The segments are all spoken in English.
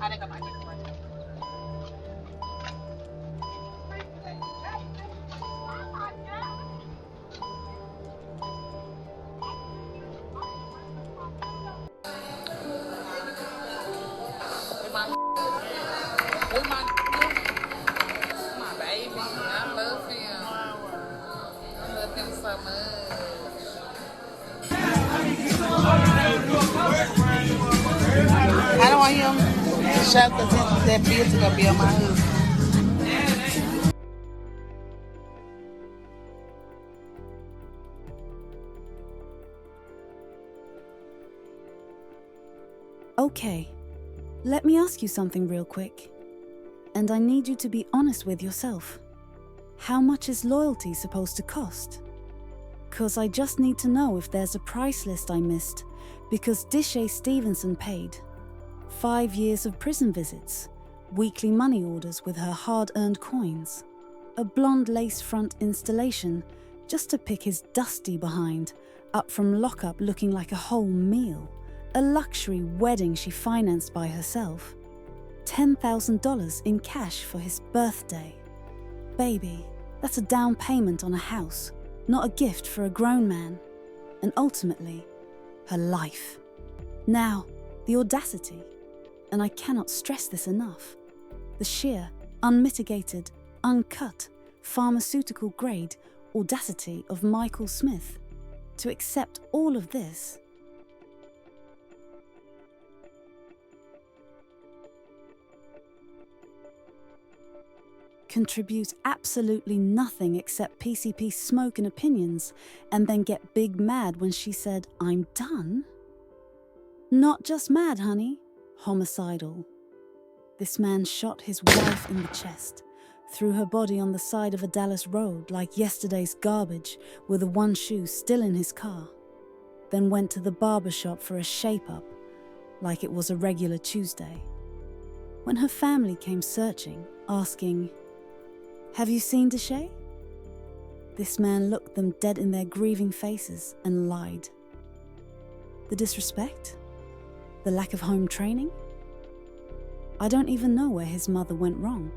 My baby, I love him. I love him so much. I don't want him to show because that bitch is gonna be on my husband. Okay, let me ask you something real quick. And I need you to be honest with yourself. How much is loyalty supposed to cost? 'Cause I just need to know if there's a price list I missed, because Dishaye Stevenson paid. 5 years of prison visits, weekly money orders with her hard-earned coins, a blonde lace front installation just to pick his dusty behind up from lockup looking like a whole meal, a luxury wedding she financed by herself, $10,000 in cash for his birthday. Baby, that's a down payment on a house, not a gift for a grown man. And ultimately, her life. Now, the audacity, and I cannot stress this enough, the sheer, unmitigated, uncut, pharmaceutical-grade audacity of Michael Smith to accept all of this. Contribute absolutely nothing except PCP smoke and opinions, and then get big mad when she said, "I'm done"? Not just mad, honey. Homicidal. This man shot his wife in the chest, threw her body on the side of a Dallas road like yesterday's garbage with the one shoe still in his car, then went to the barber shop for a shape-up like it was a regular Tuesday. When her family came searching, asking, "Have you seen Dishaye?" This man looked them dead in their grieving faces and lied. The disrespect? The lack of home training? I don't even know where his mother went wrong,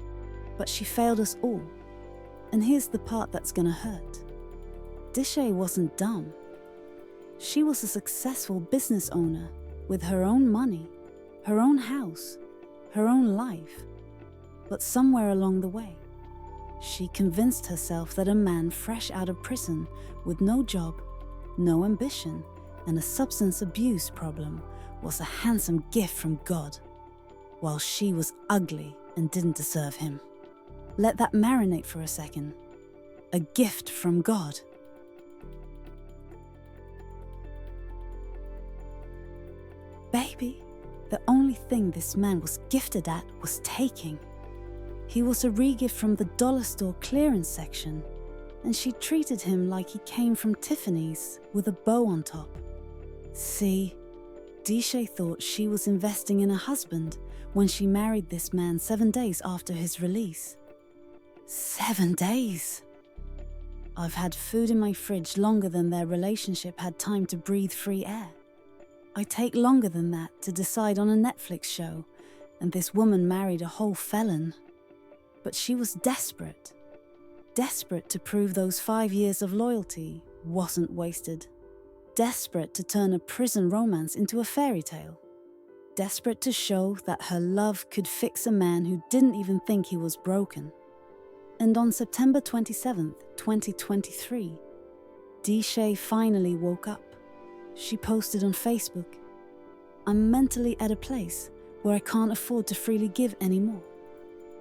but she failed us all. And here's the part that's gonna hurt. Dishaye wasn't dumb. She was a successful business owner with her own money, her own house, her own life. But somewhere along the way, she convinced herself that a man fresh out of prison with no job, no ambition, and a substance abuse problem was a handsome gift from God, while she was ugly and didn't deserve him. Let that marinate for a second. A gift from God. Baby, the only thing this man was gifted at was taking. He was a regift from the dollar store clearance section, and she treated him like he came from Tiffany's with a bow on top. See, Dishaye thought she was investing in a husband when she married this man 7 days after his release. 7 days! I've had food in my fridge longer than their relationship had time to breathe free air. I take longer than that to decide on a Netflix show, and this woman married a whole felon. But she was desperate. Desperate to prove those 5 years of loyalty wasn't wasted. Desperate to turn a prison romance into a fairy tale. Desperate to show that her love could fix a man who didn't even think he was broken. And on September 27th, 2023, Dishaye finally woke up. She posted on Facebook, "I'm mentally at a place where I can't afford to freely give anymore.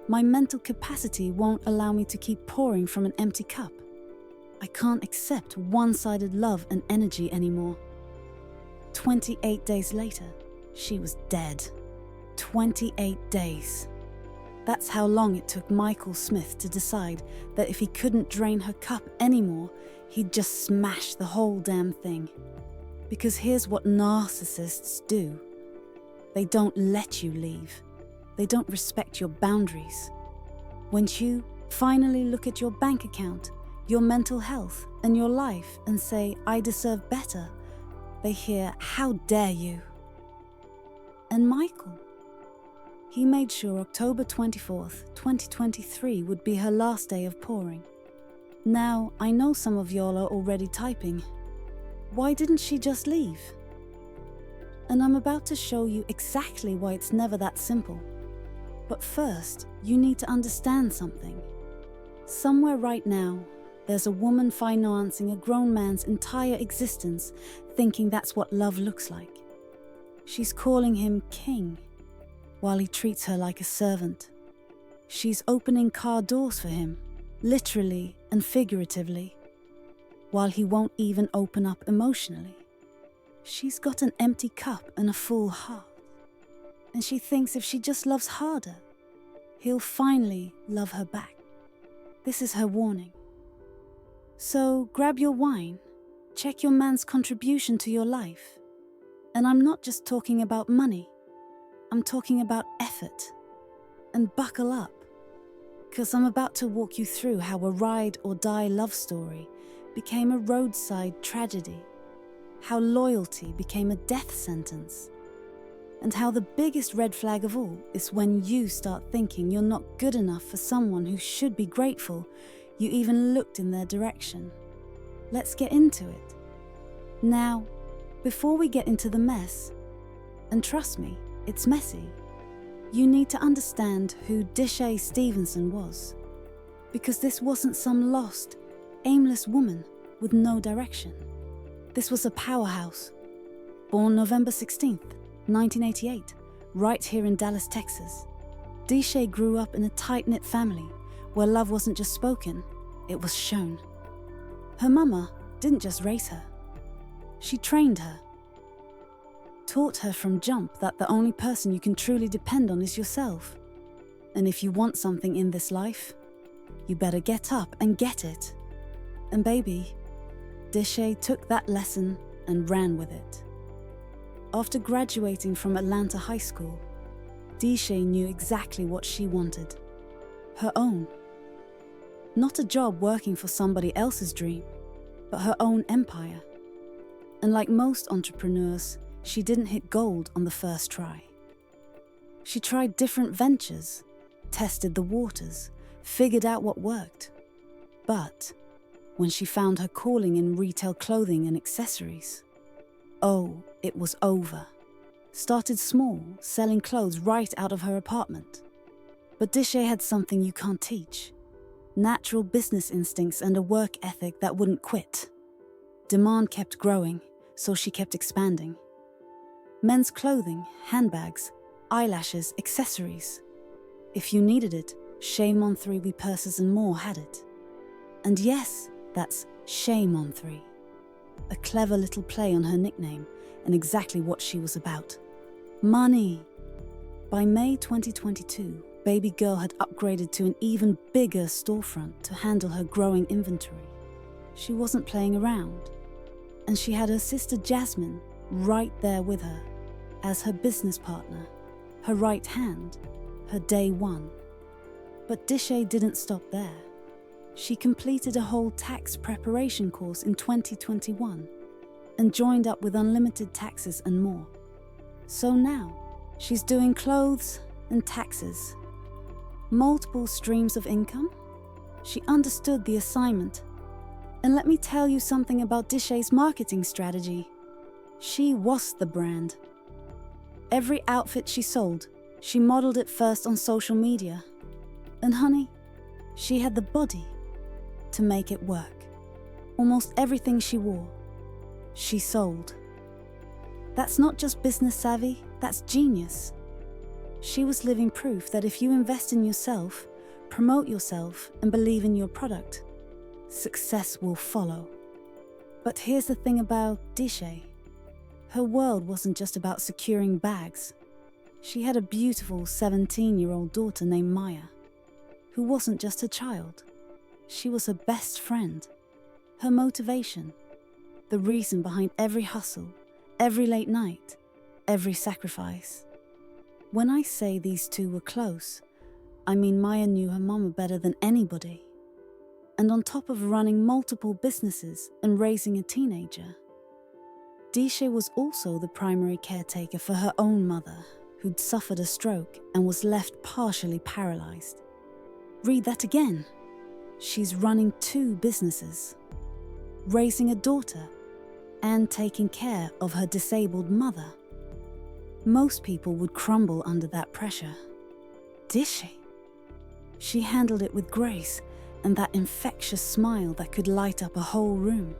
My mental capacity won't allow me to keep pouring from an empty cup. I can't accept one-sided love and energy anymore." 28 days later, she was dead. 28 days. That's how long it took Michael Smith to decide that if he couldn't drain her cup anymore, he'd just smash the whole damn thing. Because here's what narcissists do. They don't let you leave. They don't respect your boundaries. When you finally look at your bank account, your mental health, and your life and say, "I deserve better," they hear, "How dare you?" And Michael? he made sure October 24th, 2023 would be her last day of pouring. Now, I know some of y'all are already typing. Why didn't she just leave? And I'm about to show you exactly why it's never that simple. But first, you need to understand something. Somewhere right now, there's a woman financing a grown man's entire existence, thinking that's what love looks like. She's calling him king, while he treats her like a servant. She's opening car doors for him, literally and figuratively, while he won't even open up emotionally. She's got an empty cup and a full heart, and she thinks if she just loves harder, he'll finally love her back. This is her warning. So grab your wine, check your man's contribution to your life. And I'm not just talking about money, I'm talking about effort. And buckle up, because I'm about to walk you through how a ride or die love story became a roadside tragedy, how loyalty became a death sentence, and how the biggest red flag of all is when you start thinking you're not good enough for someone who should be grateful you even looked in their direction. Let's get into it. Now, before we get into the mess, and trust me, it's messy, you need to understand who Dishaye Stevenson was. Because this wasn't some lost, aimless woman with no direction. This was a powerhouse. Born November 16th, 1988, right here in Dallas, Texas. Dishaye grew up in a tight-knit family where love wasn't just spoken, it was shown. Her mama didn't just raise her. She trained her. Taught her from jump that the only person you can truly depend on is yourself. And if you want something in this life, you better get up and get it. And baby, Dishaye took that lesson and ran with it. After graduating from Atlanta High School, Dishaye knew exactly what she wanted. Her own. Not a job working for somebody else's dream, but her own empire. And like most entrepreneurs, she didn't hit gold on the first try. She tried different ventures, tested the waters, figured out what worked. But when she found her calling in retail clothing and accessories, oh, it was over. Started small, selling clothes right out of her apartment. But Dishaye had something you can't teach. Natural business instincts and a work ethic that wouldn't quit. Demand kept growing, so she kept expanding. Men's clothing, handbags, eyelashes, accessories. If you needed it, Shame on 3 We Purses and more had it. And yes, that's Shame on 3. A clever little play on her nickname and exactly what she was about. Money. By May 2022, baby girl had upgraded to an even bigger storefront to handle her growing inventory. She wasn't playing around. And she had her sister Jasmine right there with her as her business partner, her right hand, her day one. But Dishaye didn't stop there. She completed a whole tax preparation course in 2021 and joined up with unlimited taxes and more. So now, she's doing clothes and taxes. Multiple streams of income? She understood the assignment. And let me tell you something about Dishaye's marketing strategy. She was the brand. Every outfit she sold, she modeled it first on social media. And honey, she had the body to make it work. Almost everything she wore, she sold. That's not just business savvy, that's genius. She was living proof that if you invest in yourself, promote yourself, and believe in your product, success will follow. But here's the thing about Dishaye. Her world wasn't just about securing bags. She had a beautiful 17-year-old daughter named Maya, who wasn't just her child. She was her best friend, her motivation, the reason behind every hustle, every late night, every sacrifice. When I say these two were close, I mean Maya knew her mama better than anybody. And on top of running multiple businesses and raising a teenager, Dishaye was also the primary caretaker for her own mother, who'd suffered a stroke and was left partially paralyzed. Read that again. She's running 2 businesses, raising a daughter, and taking care of her disabled mother. Most people would crumble under that pressure. Dishaye. She handled it with grace and that infectious smile that could light up a whole room.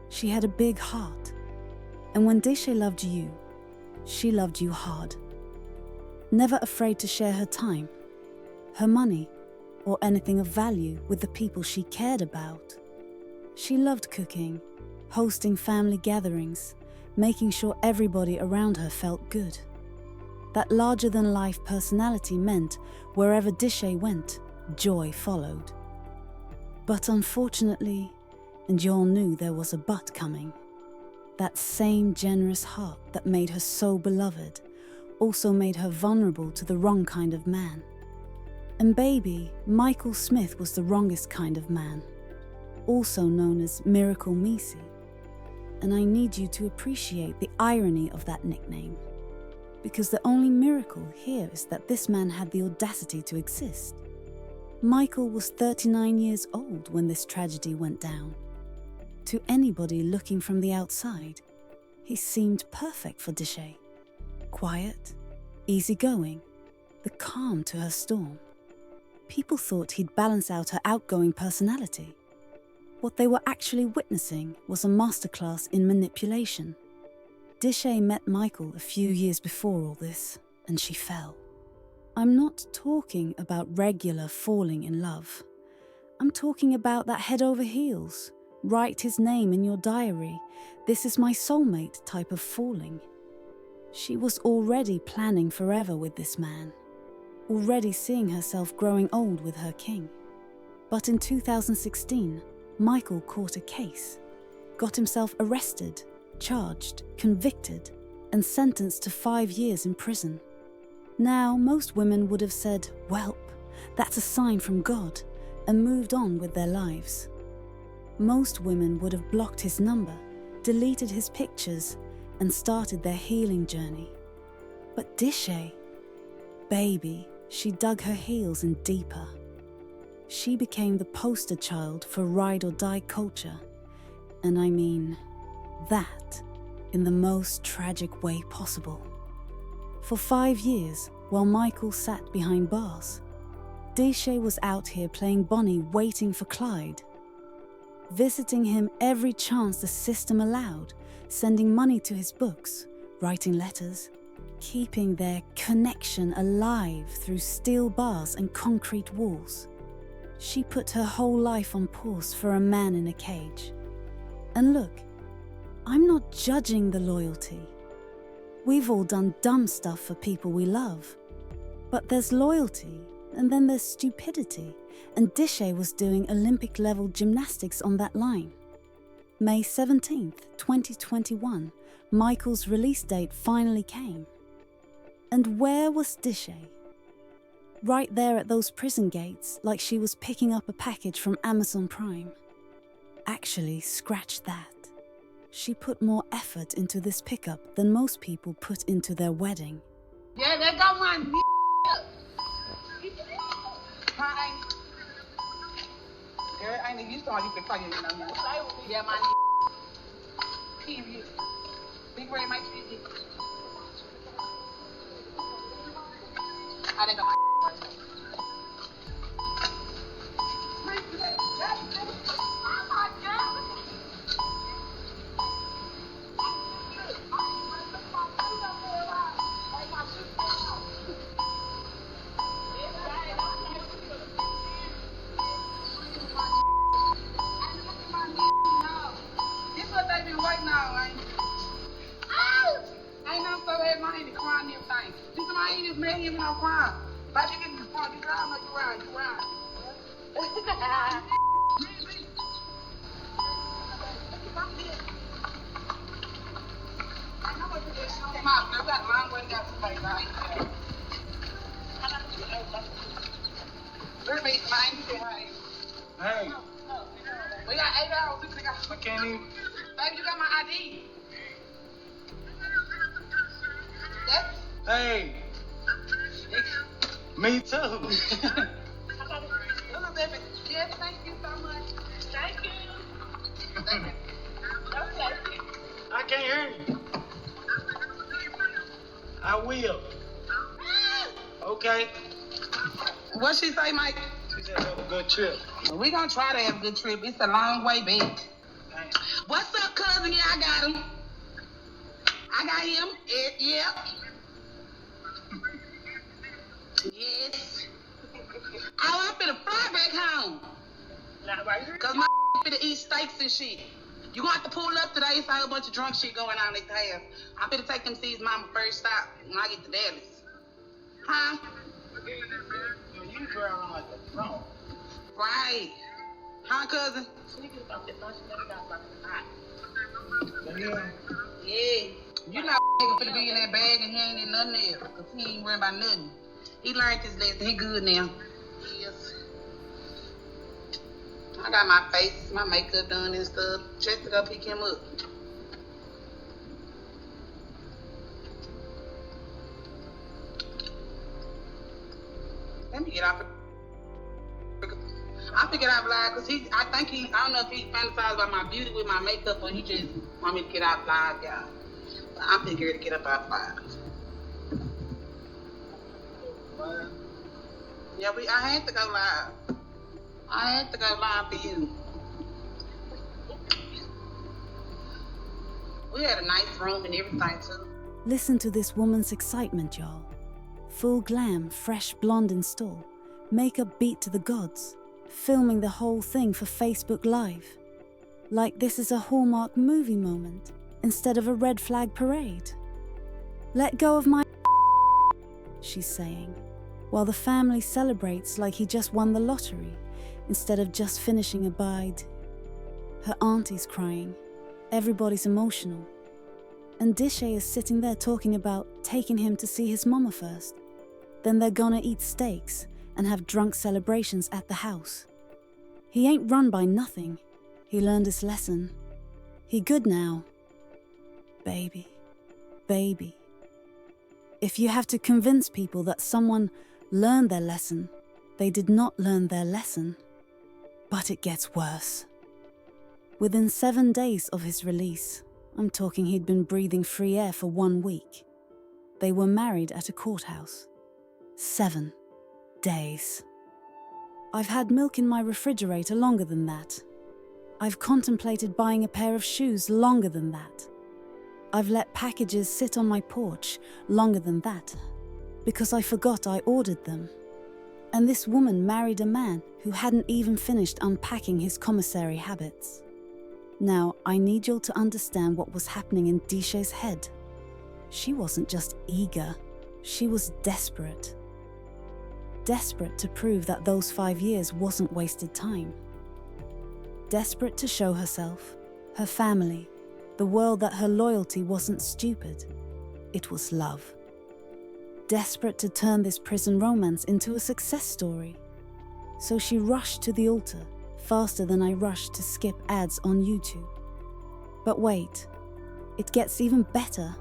She had a big heart, and when Dishaye loved you, she loved you hard. Never afraid to share her time, her money, or anything of value with the people she cared about. She loved cooking, hosting family gatherings, making sure everybody around her felt good. That larger-than-life personality meant wherever Dishaye went, joy followed. But unfortunately, and you all knew there was a but coming, that same generous heart that made her so beloved also made her vulnerable to the wrong kind of man. And baby, Michael Smith was the wrongest kind of man, also known as Miracle Misi. And I need you to appreciate the irony of that nickname, because the only miracle here is that this man had the audacity to exist. Michael was 39 years old when this tragedy went down. To anybody looking from the outside, he seemed perfect for Dishaye. Quiet, easygoing, the calm to her storm. People thought he'd balance out her outgoing personality. What they were actually witnessing was a masterclass in manipulation. Dishaye met Michael a few years before all this, and she fell. I'm not talking about regular falling in love. I'm talking about that head over heels, write his name in your diary, this is my soulmate type of falling. She was already planning forever with this man, already seeing herself growing old with her king. But in 2016, Michael caught a case, got himself arrested, charged, convicted, and sentenced to 5 years in prison. Now, most women would have said, "Welp, that's a sign from God," and moved on with their lives. Most women would have blocked his number, deleted his pictures, and started their healing journey. But Dishaye, baby, she dug her heels in deeper. She became the poster child for ride or die culture, and I mean that in the most tragic way possible. For 5 years, while Michael sat behind bars, Dishaye was out here playing Bonnie waiting for Clyde, visiting him every chance the system allowed, sending money to his books, writing letters, keeping their connection alive through steel bars and concrete walls. She put her whole life on pause for a man in a cage. And look, I'm not judging the loyalty. We've all done dumb stuff for people we love. But there's loyalty, and then there's stupidity, and Dishaye was doing Olympic-level gymnastics on that line. May 17th, 2021, Michael's release date finally came. And where was Dishaye? Right there at those prison gates, like she was picking up a package from Amazon Prime. Actually, scratch that. She put more effort into this pickup than most people put into their wedding. Yeah, there go my Hi. Girl, I need you started to play it. Yeah, my period. Big Red, my period. I didn't got my Hey. We got 8 hours. I can't even. Baby, you got my ID. Hey. Me too. Hello, baby. Yes, thank you so much. Thank you. Okay. I can't hear you. I will. Okay. What she say, Mike? She said have a good trip. We gonna try to have a good trip. It's a long way back. What's up, cousin? Yeah, I got him. I got him. Yep. Yes. Oh, I'm finna fly back home. Not right here. Cause my finna eat steaks and shit. You gonna have to pull up today. It's a bunch of drunk shit going on at the house. I'm finna take them to see his mama first stop when I get to Dallas. Huh? You drive around like a drone. Right. Huh, cousin? Yeah. You know nigga finna be in that bag and he ain't in nothing else. Cause he ain't worried about nothing. He learned his lesson. He good now. Yes. I got my face, my makeup done and stuff. Just to go pick him up. Let me get off. I pick it out live because I don't know if he fantasized about my beauty with my makeup or he just want me to get out live, y'all. But I'm figuring to get up out live. Yeah, I had to go live. I had to go live for you. We had a nice room and everything too. Listen to this woman's excitement, y'all. Full glam, fresh blonde in store, makeup beat to the gods, filming the whole thing for Facebook Live. Like this is a Hallmark movie moment instead of a red flag parade. Let go of my she's saying, while the family celebrates like he just won the lottery instead of just finishing a bide. Her auntie's crying. Everybody's emotional. And Dishaye is sitting there talking about taking him to see his mama first. Then they're gonna eat steaks and have drunk celebrations at the house. He ain't run by nothing. He learned his lesson. He good now. Baby. Baby. If you have to convince people that someone learned their lesson, they did not learn their lesson. But it gets worse. Within 7 days of his release, I'm talking he'd been breathing free air for 1 week. They were married at a courthouse. 7 days. I've had milk in my refrigerator longer than that. I've contemplated buying a pair of shoes longer than that. I've let packages sit on my porch longer than that, because I forgot I ordered them. And this woman married a man who hadn't even finished unpacking his commissary habits. Now, I need y'all to understand what was happening in Dishaye's head. She wasn't just eager, she was desperate. Desperate to prove that those 5 years wasn't wasted time. Desperate to show herself, her family, the world that her loyalty wasn't stupid. It was love. Desperate to turn this prison romance into a success story. So she rushed to the altar faster than I rushed to skip ads on YouTube. But wait, it gets even better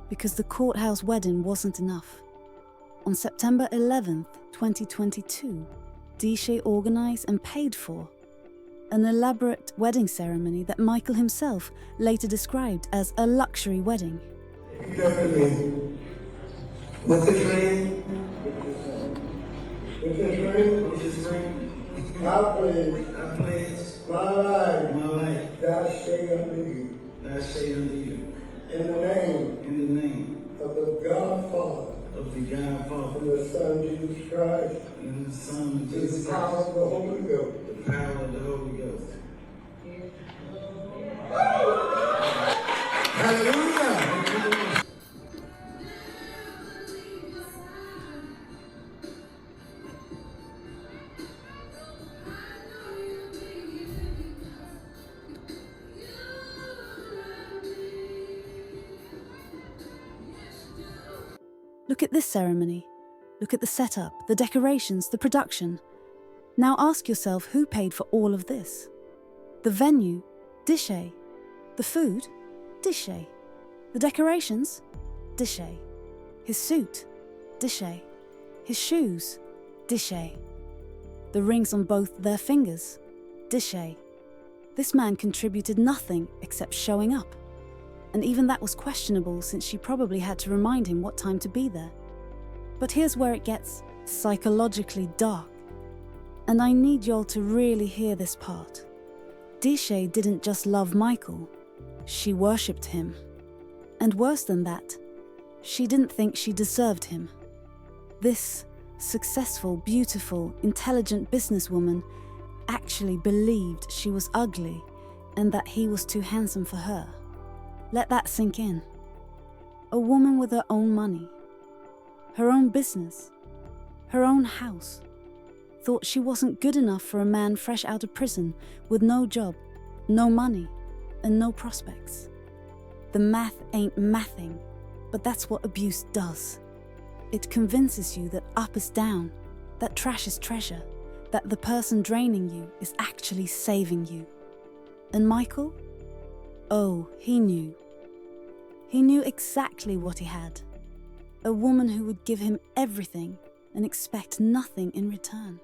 because the courthouse wedding wasn't enough. On September 11th, 2022, Dishaye organized and paid for an elaborate wedding ceremony that Michael himself later described as a luxury wedding. What's his name? What's his name? What's his name? I pledge my life, thou say unto you. I say unto you, In the name of the God Father, of the God Father, and the Son Jesus Christ, and the Son of through Jesus the power of the Holy Ghost. the power of the Holy Ghost. Hallelujah! Look at this ceremony. Look at the setup, the decorations, the production. Now ask yourself who paid for all of this. The venue, Dishaye. The food, Dishaye. The decorations, Dishaye. His suit, Dishaye. His shoes, Dishaye. The rings on both their fingers, Dishaye. This man contributed nothing except showing up. And even that was questionable since she probably had to remind him what time to be there. But here's where it gets psychologically dark. And I need y'all to really hear this part. Dishaye didn't just love Michael, she worshipped him. And worse than that, she didn't think she deserved him. This successful, beautiful, intelligent businesswoman actually believed she was ugly and that he was too handsome for her. Let that sink in. A woman with her own money, her own business, her own house, thought she wasn't good enough for a man fresh out of prison with no job, no money, and no prospects. The math ain't mathing, but that's what abuse does. It convinces you that up is down, that trash is treasure, that the person draining you is actually saving you. And Michael? Oh, he knew. He knew exactly what he had. A woman who would give him everything and expect nothing in return.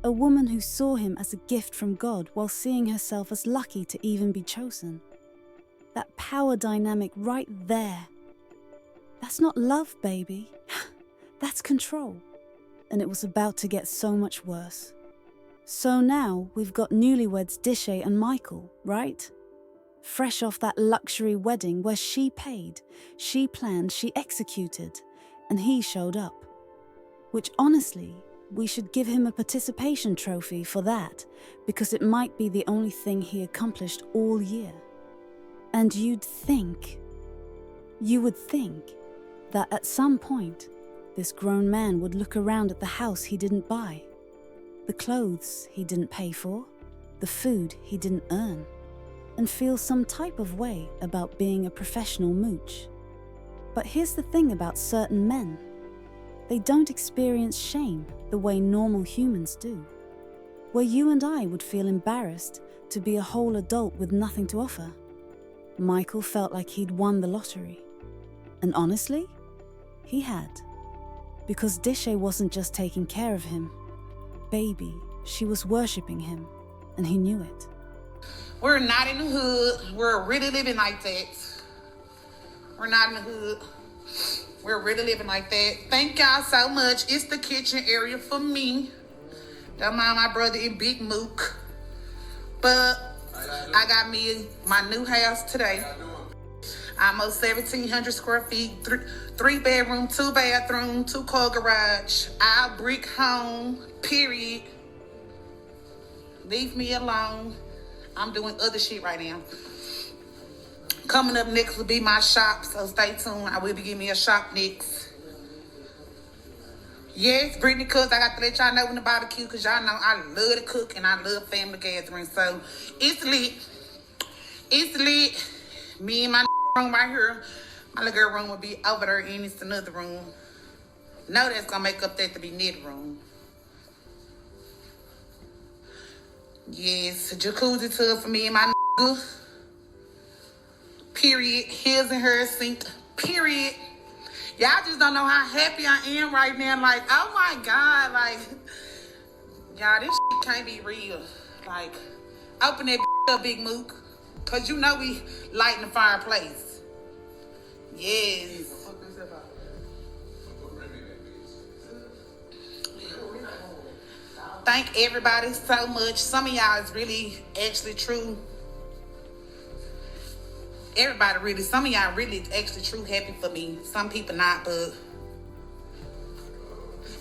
A woman who saw him as a gift from God while seeing herself as lucky to even be chosen. That power dynamic right there. That's not love, baby. That's control. And it was about to get so much worse. So now we've got newlyweds Dishaye and Michael, right? Fresh off that luxury wedding where she paid, she planned, she executed, and he showed up. Which honestly, we should give him a participation trophy for that, because it might be the only thing he accomplished all year. And you would think that at some point, this grown man would look around at the house he didn't buy, the clothes he didn't pay for, the food he didn't earn, and feel some type of way about being a professional mooch. But here's the thing about certain men. They don't experience shame the way normal humans do. Where you and I would feel embarrassed to be a whole adult with nothing to offer. Michael felt like he'd won the lottery. And honestly, he had. Because Dishaye wasn't just taking care of him. Baby, she was worshipping him, and he knew it. We're not in the hood. We're really living like that. We're not in the hood. We're really living like that. Thank y'all so much. It's the kitchen area for me. Don't mind my brother in Big Mook. But I got me my new house today. Almost 1,700 square feet, 3 bedroom, 2 bathroom, 2 car garage, all brick home, period. Leave me alone. I'm doing other shit right now. Coming up next will be my shop, so stay tuned. I will be giving me a shop next. Yes, Brittany cooks. I got to let y'all know when the barbecue, because y'all know I love to cook and I love family gatherings. So it's lit. It's lit. Me and my room right here. My little girl room will be over there, and it's another room. No, that's gonna make up that to be knit room. Yes, jacuzzi tub for me and my nigga. Period. His and her sink. Period. Y'all just don't know how happy I am right now. Like, oh my God. Like, y'all, this shit can't be real. Like, open that up, Big Mook. Because you know we lighting the fireplace. Yes. Thank everybody so much. Some of y'all is really actually true. Everybody really, some of y'all really actually true happy for me. Some people not, but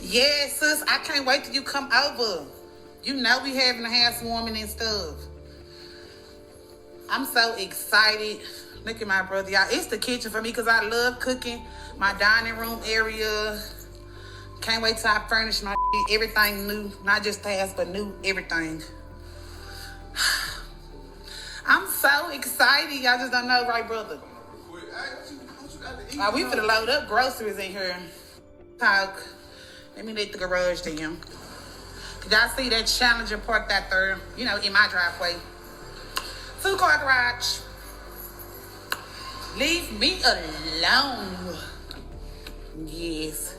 yeah, sis, I can't wait till you come over. You know we having a housewarming and stuff. I'm so excited. Look at my brother, y'all. It's the kitchen for me because I love cooking. My dining room area. Can't wait till I furnish my shit. Everything new. Not just the house, but new everything. I'm so excited. Y'all just don't know, right, brother? We finna load up groceries in here. Talk. Let me let the garage down. Y'all see that Challenger parked out there, you know, in my driveway. 2-car garage. Leave me alone. Yes.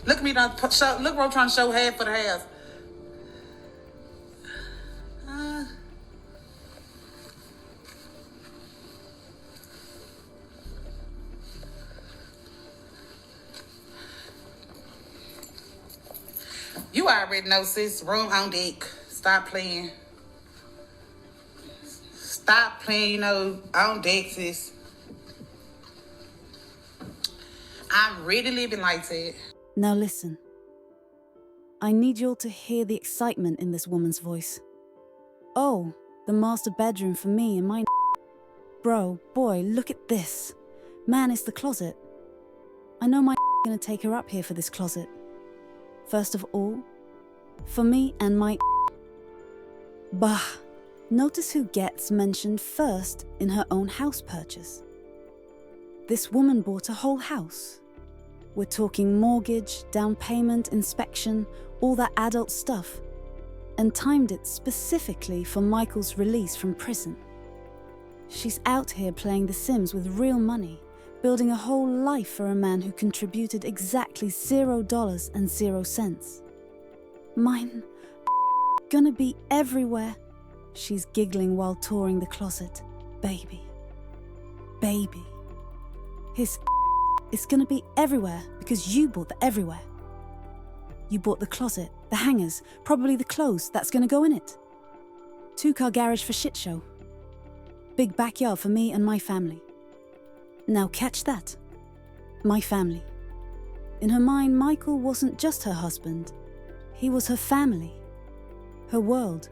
Look at me now. Look what I'm trying to show half of the half. You already know, sis. Room on deck. Stop playing. Stop playing, on deck, sis. I'm really living like that. Now listen. I need you all to hear the excitement in this woman's voice. Oh, the master bedroom for me and my bro, boy, look at this. Man, it's the closet. I know my gonna take her up here for this closet. First of all, for me and my Bah, notice who gets mentioned first in her own house purchase. This woman bought a whole house. We're talking mortgage, down payment, inspection, all that adult stuff, and timed it specifically for Michael's release from prison. She's out here playing The Sims with real money, building a whole life for a man who contributed exactly $0 and 0 cents. Mine gonna be everywhere. She's giggling while touring the closet. Baby. Baby. His it's gonna be everywhere because you bought the everywhere. You bought the closet, the hangers, probably the clothes that's gonna go in it. 2-car garage for shit show. Big backyard for me and my family. Now catch that. My family. In her mind, Michael wasn't just her husband. He was her family. Her world.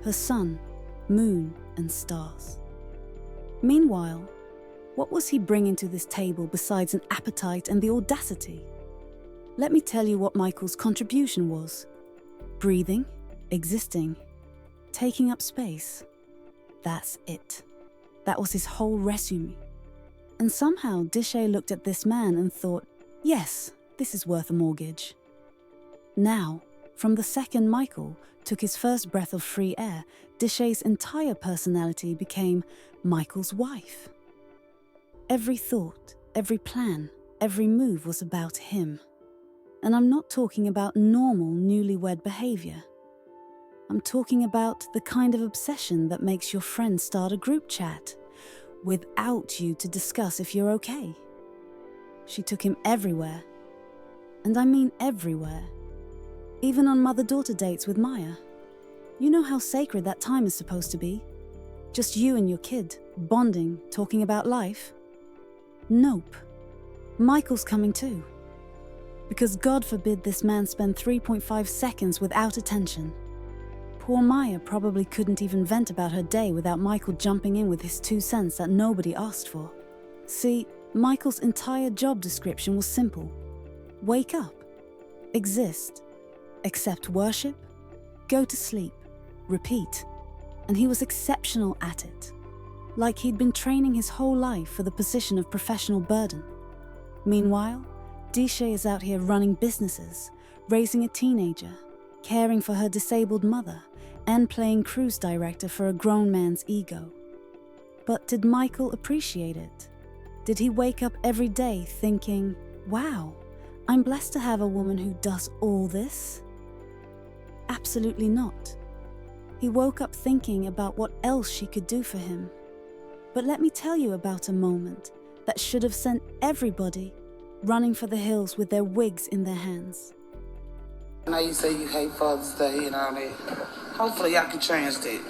Her sun, moon, and stars. Meanwhile, what was he bringing to this table besides an appetite and the audacity? Let me tell you what Michael's contribution was. Breathing, existing, taking up space. That's it. That was his whole resume. And somehow Dishaye looked at this man and thought, yes, this is worth a mortgage. Now, from the second Michael took his first breath of free air, Dishaye's entire personality became Michael's wife. Every thought, every plan, every move was about him. And I'm not talking about normal newlywed behavior. I'm talking about the kind of obsession that makes your friend start a group chat without you to discuss if you're okay. She took him everywhere. And I mean everywhere. Even on mother-daughter dates with Maya. You know how sacred that time is supposed to be? Just you and your kid, bonding, talking about life? Nope. Michael's coming too. Because God forbid this man spend 3.5 seconds without attention. Poor Maya probably couldn't even vent about her day without Michael jumping in with his 2 cents that nobody asked for. See, Michael's entire job description was simple. Wake up. Exist. Accept worship. Go to sleep. Repeat. And he was exceptional at it. Like he'd been training his whole life for the position of professional burden. Meanwhile, Dishaye is out here running businesses, raising a teenager, caring for her disabled mother, and playing cruise director for a grown man's ego. But did Michael appreciate it? Did he wake up every day thinking, wow, I'm blessed to have a woman who does all this? Absolutely not. He woke up thinking about what else she could do for him. But let me tell you about a moment that should have sent everybody running for the hills with their wigs in their hands. I know you say you hate Father's Day and all that. Hopefully y'all can change that.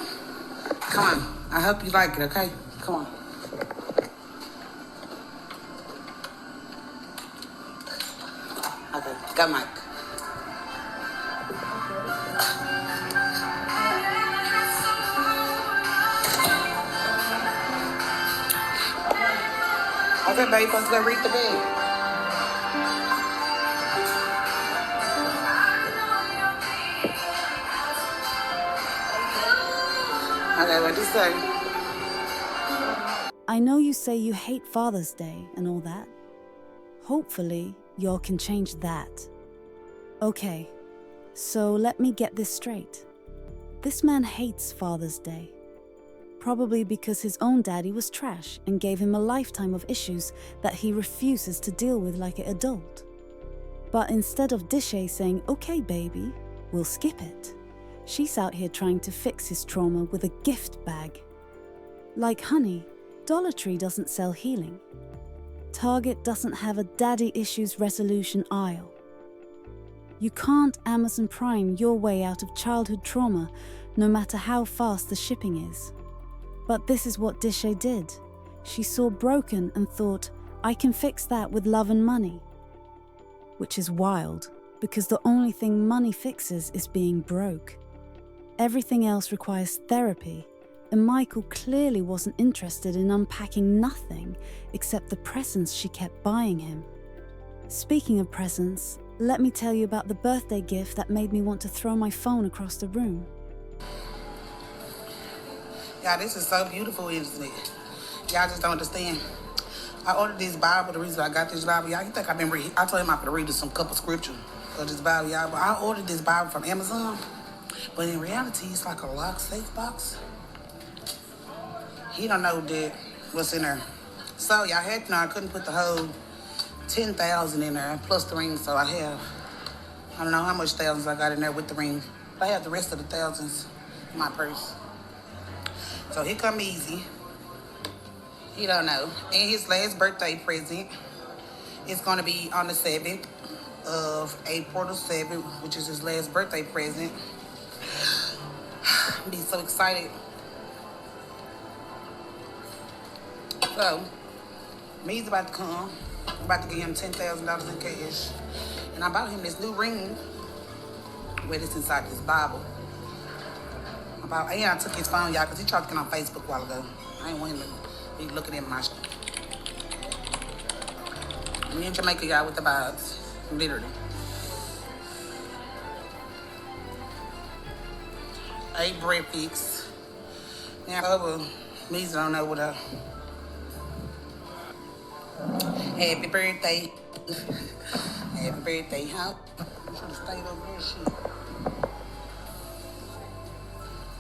Come on. I hope you like it, okay? Come on. Okay, go Mike. Okay, babe, let's go read the bed. Okay, what do you say? I know you say you hate Father's Day and all that. Hopefully, y'all can change that. Okay, so let me get this straight. This man hates Father's Day. Probably because his own daddy was trash and gave him a lifetime of issues that he refuses to deal with like an adult. But instead of Dishaye saying, "Okay, baby, we'll skip it," she's out here trying to fix his trauma with a gift bag. Like honey, Dollar Tree doesn't sell healing. Target doesn't have a daddy issues resolution aisle. You can't Amazon Prime your way out of childhood trauma, no matter how fast the shipping is. But this is what Dishaye did. She saw broken and thought, I can fix that with love and money. Which is wild, because the only thing money fixes is being broke. Everything else requires therapy, and Michael clearly wasn't interested in unpacking nothing except the presents she kept buying him. Speaking of presents, let me tell you about the birthday gift that made me want to throw my phone across the room. Y'all, this is so beautiful, isn't it? Y'all just don't understand. I ordered this Bible. The reason I got this Bible, y'all, you think I've been reading? I told him I'm going to read some couple scripture of this Bible, y'all. But I ordered this Bible from Amazon. But in reality, it's like a lock safe box. He don't know that what's in there. So y'all had to know I couldn't put the whole 10,000 in there plus the ring. So I don't know how much thousands I got in there with the ring. But I have the rest of the thousands in my purse. So here come Easy. He don't know. And his last birthday present is going to be on the 7th of April the 7th, which is his last birthday present. I'm be so excited. So, me's about to come. I'm about to give him $10,000 in cash. And I bought him this new ring. Where it's inside this Bible. And I took his phone, y'all, because he tried to get on Facebook a while ago. I ain't want him to be looking at my shit. Me in Jamaica, y'all, with the vibes. Literally. Ate breakfast. Now, me's don't know what Happy birthday. Happy birthday, huh? You should have stayed over there, shit.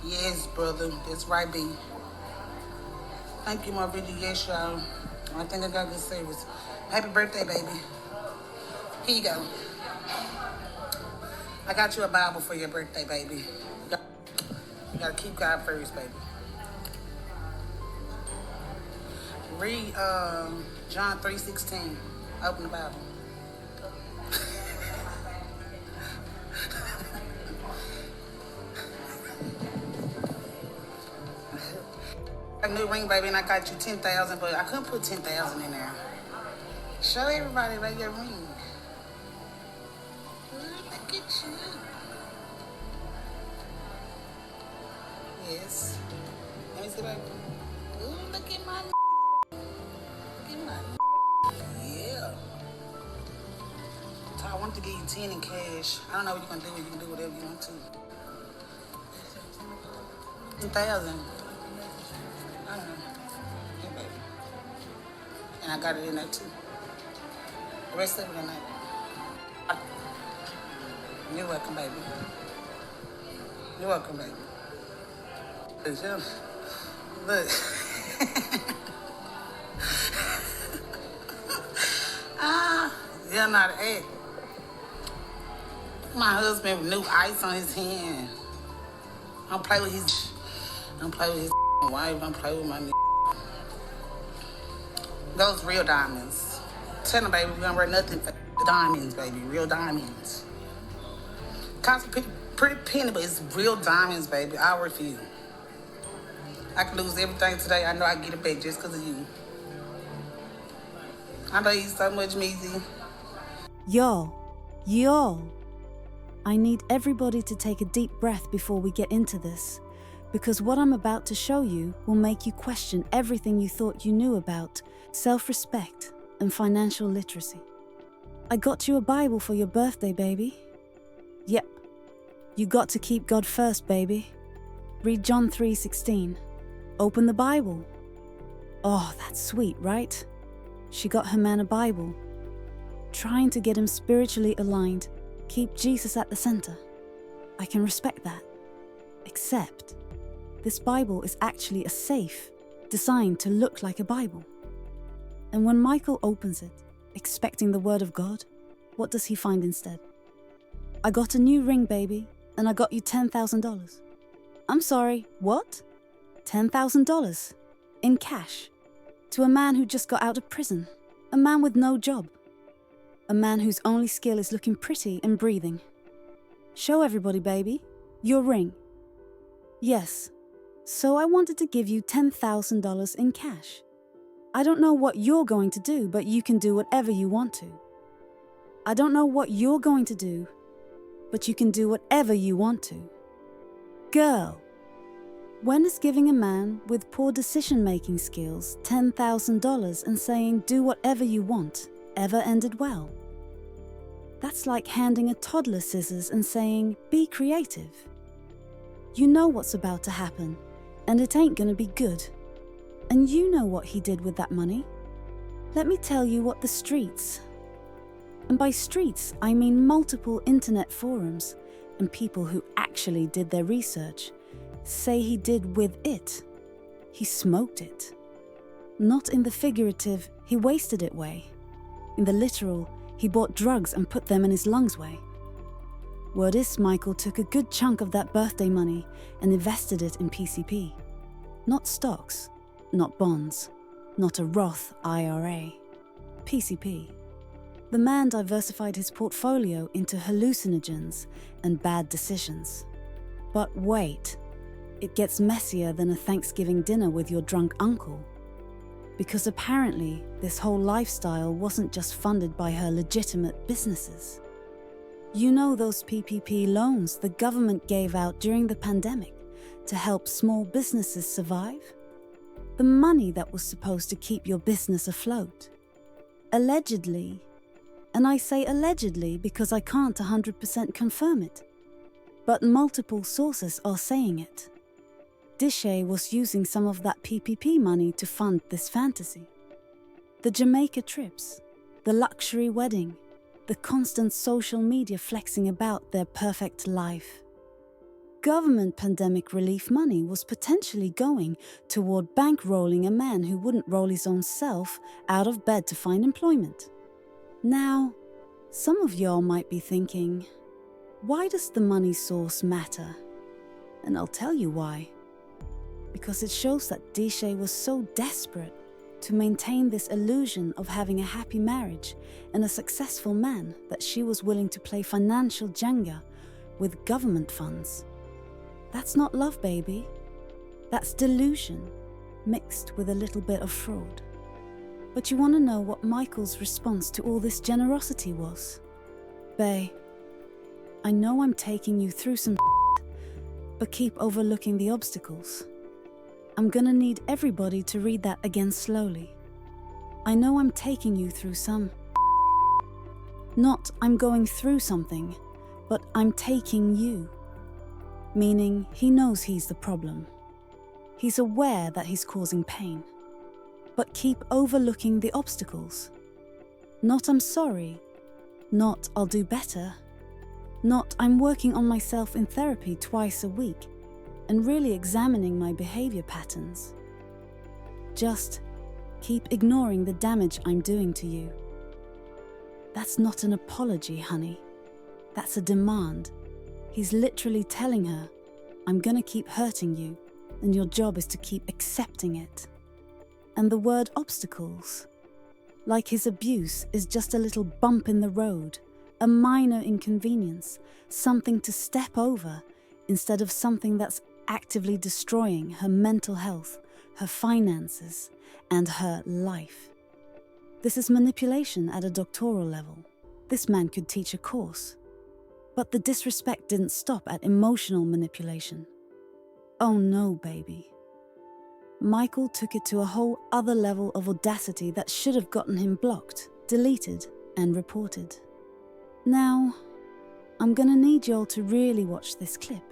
Yes, brother. That's right, B. Thank you, my video. Yes, y'all. I think I got good service. Happy birthday, baby. Here you go. I got you a Bible for your birthday, baby. You gotta keep God first, baby. Read John 3:16. Open the Bible. A new ring, baby, and I got you 10,000, but I couldn't put 10,000 in there. Show everybody about your ring. Look at you. Yes. Let me see that. Ooh, look at my. Look at my. Yeah. So I want to give you 10 in cash. I don't know what you're gonna do. You can do whatever you want to. 10,000. I don't know. Yeah, baby. And I got it in there too. The rest of it in there. You're welcome, baby. You're welcome, baby. Look. You're not an egg. My husband with new ice on his hand. Don't play with his wife. Don't play with my nigga. Those real diamonds. Tell them, baby, we don't wear nothing for diamonds, baby. Real diamonds. Cost a pretty penny, but it's real diamonds, baby. I'll work for you. I can lose everything today. I know I can get it back just because of you. I love you so much, Meezy. Y'all. I need everybody to take a deep breath before we get into this, because what I'm about to show you will make you question everything you thought you knew about self-respect and financial literacy. I got you a Bible for your birthday, baby. Yep, you got to keep God first, baby. Read John 3:16. Open the Bible. Oh, that's sweet, right? She got her man a Bible. Trying to get him spiritually aligned, keep Jesus at the center. I can respect that. Except, this Bible is actually a safe designed to look like a Bible. And when Michael opens it, expecting the Word of God, he finds a what does he find instead? I got a new ring, baby, and I got you $10,000. I'm sorry, what? $10,000 in cash to a man who just got out of prison, a man with no job, a man whose only skill is looking pretty and breathing. Show everybody, baby, your ring. Yes, so I wanted to give you $10,000 in cash. I don't know what you're going to do, but you can do whatever you want to. I don't know what you're going to do, but you can do whatever you want to. Girl, when is giving a man with poor decision-making skills $10,000 and saying do whatever you want ever ended well? That's like handing a toddler scissors and saying be creative. You know what's about to happen, and it ain't gonna be good. And you know what he did with that money. Let me tell you what the streets, and by streets I mean multiple internet forums and people who actually did their research, say he did with it. He smoked it. Not in the figurative, he wasted it way. In the literal, he bought drugs and put them in his lungs way. Word is, Michael took a good chunk of that birthday money and invested it in PCP. Not stocks, not bonds, not a Roth IRA. PCP. The man diversified his portfolio into hallucinogens and bad decisions. But wait, it gets messier than a Thanksgiving dinner with your drunk uncle. Because apparently, this whole lifestyle wasn't just funded by her legitimate businesses. You know those PPP loans the government gave out during the pandemic to help small businesses survive? The money that was supposed to keep your business afloat. Allegedly, and I say allegedly because I can't 100% confirm it, but multiple sources are saying it. Dishaye was using some of that PPP money to fund this fantasy. The Jamaica trips, the luxury wedding, the constant social media flexing about their perfect life. Government pandemic relief money was potentially going toward bankrolling a man who wouldn't roll his own self out of bed to find employment. Now, some of y'all might be thinking, why does the money source matter? And I'll tell you why. Because it shows that Dishaye was so desperate to maintain this illusion of having a happy marriage and a successful man that she was willing to play financial Jenga with government funds. That's not love, baby. That's delusion, mixed with a little bit of fraud. But you want to know what Michael's response to all this generosity was? Bae, I know I'm taking you through some but keep overlooking the obstacles. I'm gonna need everybody to read that again slowly. I know I'm taking you through some. Not I'm going through something, but I'm taking you. Meaning he knows he's the problem. He's aware that he's causing pain. But keep overlooking the obstacles. Not I'm sorry. Not I'll do better. Not I'm working on myself in therapy twice a week and really examining my behavior patterns. Just keep ignoring the damage I'm doing to you. That's not an apology, honey. That's a demand. He's literally telling her, I'm gonna keep hurting you, and your job is to keep accepting it. And the word obstacles, like his abuse, is just a little bump in the road, a minor inconvenience, something to step over, instead of something that's actively destroying her mental health, her finances, and her life. This is manipulation at a doctoral level. This man could teach a course. But the disrespect didn't stop at emotional manipulation. Oh no, baby. Michael took it to a whole other level of audacity that should have gotten him blocked, deleted, and reported. Now, I'm gonna need y'all to really watch this clip,